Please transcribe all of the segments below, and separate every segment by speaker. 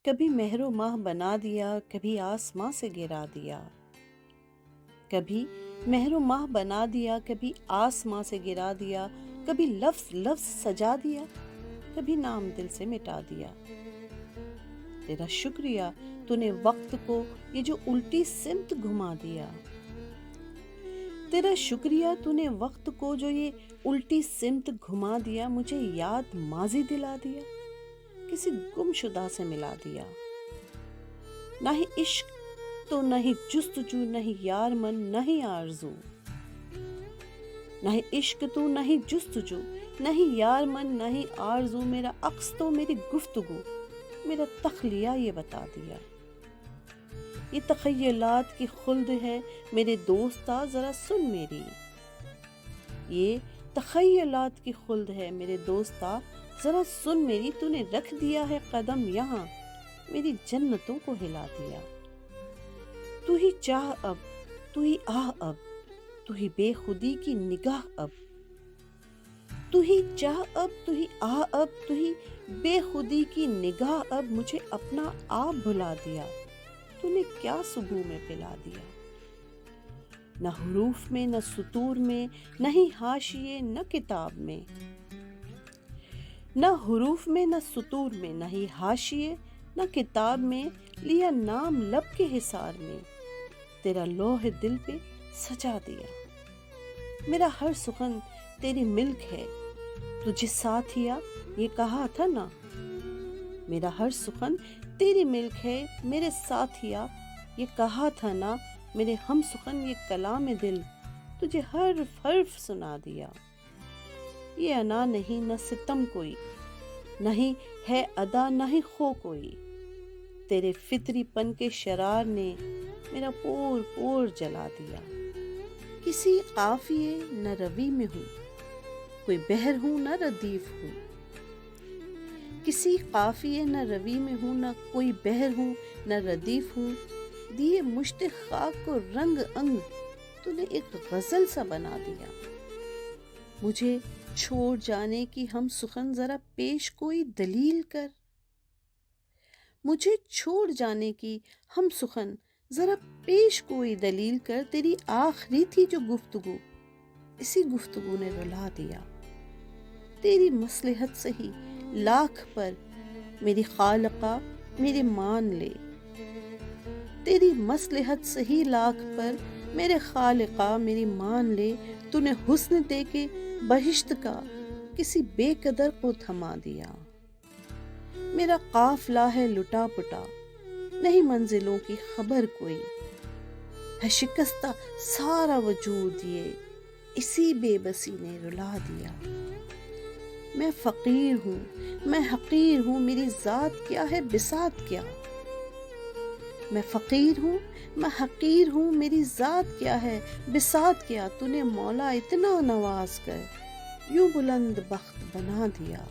Speaker 1: کبھی مہر و ماہ بنا دیا، کبھی آسماں سے گرا دیا، کبھی مہر و ماہ بنا دیا، کبھی آسماں سے گرا دیا، کبھی لفظ لفظ سجا دیا، کبھی نام دل سے مٹا دیا۔ تیرا شکریہ تو نے وقت کو یہ جو الٹی سمت گھما دیا، تیرا شکریہ تو نے وقت کو جو یہ الٹی سمت گھما دیا، مجھے یاد ماضی دلا دیا، کسی گم شدہ سے ملا دیا۔ نہ ہی عشق تو نہ ہی جستجو، نہ ہی یار من نہ ہی آرزو، نہ ہی عشق تو نہ ہی جستجو، نہ ہی یار من نہ ہی آرزو، میرا عکس تو میری گفتگو، میرا تخلیہ یہ بتا دیا۔ یہ تخیلات کی خلد ہے میرے دوستا ذرا سن میری، یہ تخیلات کی خلد ہے میرے دوستا ذرا سن میری، تو نے رکھ دیا ہے قدم یہاں، میری جنتوں کو ہلا دیا۔ تو ہی چاہ اب، تو ہی آہ اب، تو ہی بے خودی کی نگاہ اب، تو ہی چاہ اب، تو ہی آہ اب، تو ہی بے خودی کی نگاہ اب، مجھے اپنا آپ بھلا دیا، تو نے کیا صبح میں پلا دیا۔ نہ حروف میں نہ سطور میں، نہ ہی حاشیے نہ کتاب میں، نہ حروف میں نہ سطور میں، نہ ہی حاشیے نہ کتاب میں، لیا نام لب کے حصار میں، تیرا لوح دل پہ سجا دیا۔ میرا ہر سخن تیری ملک ہے، تجھے ساتھیا یہ کہا تھا نا، میرا ہر سخن تیری ملک ہے، میرے ساتھیا یہ کہا تھا نا، میرے ہم سخن یہ کلام دل، تجھے حرف حرف سنا دیا۔ یہ انا نہیں نہ ستم کوئی، نہ ہی ہے ادا نہ ہی خو کوئی، تیرے فطری پن کے شرار نے میرا پور پور جلا دیا۔ کسی قافیے نہ روی میں ہوں، کوئی بحر ہوں نہ ردیف ہوں، کسی قافیے نہ روی میں ہوں، نہ کوئی بحر ہوں نہ ردیف ہوں، دیے مشت خاک کو رنگ انگ، تو نے ایک غزل سا بنا دیا۔ مجھے چھوڑ جانے کی ہم سخن ذرا پیش کوئی دلیل کر، مجھے چھوڑ جانے کی ہم سخن ذرا پیش کوئی دلیل کر، تیری آخری تھی جو گفتگو، اسی گفتگو نے رلا دیا۔ تیری مصلحت سے ہی لاکھ پر میری خالقہ میرے مان لے، تیری مصلحت سے ہی لاکھ پر میرے خالقہ میری مان لے، تو نے حسن دے کے بہشت کا کسی بے قدر کو تھما دیا۔ میرا قافلہ ہے لٹا پٹا، نہیں منزلوں کی خبر کوئی، ہے شکستہ سارا وجود یہ اسی بے بسی نے رلا دیا۔ میں فقیر ہوں میں حقیر ہوں، میری ذات کیا ہے بساط کیا، میں فقیر ہوں میں حقیر ہوں، میری ذات کیا ہے بساط کیا، تو نے مولا اتنا نواز کر یوں بلند بخت بنا دیا۔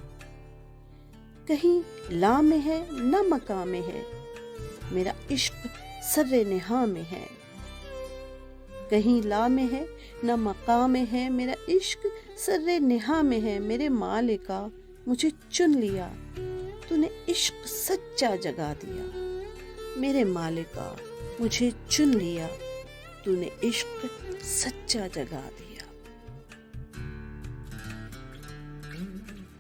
Speaker 1: کہیں لا میں ہے نہ مقام میں ہے، میرا عشق سر نہا میں ہے، کہیں لا میں ہے نہ مقام میں ہے، میرا عشق سر نہا میں ہے، میرے مالکا مجھے چن لیا، تو نے عشق سچا جگا دیا۔ میرے مالکا مجھے چن لیا، تو نے عشق سچا جگا دیا۔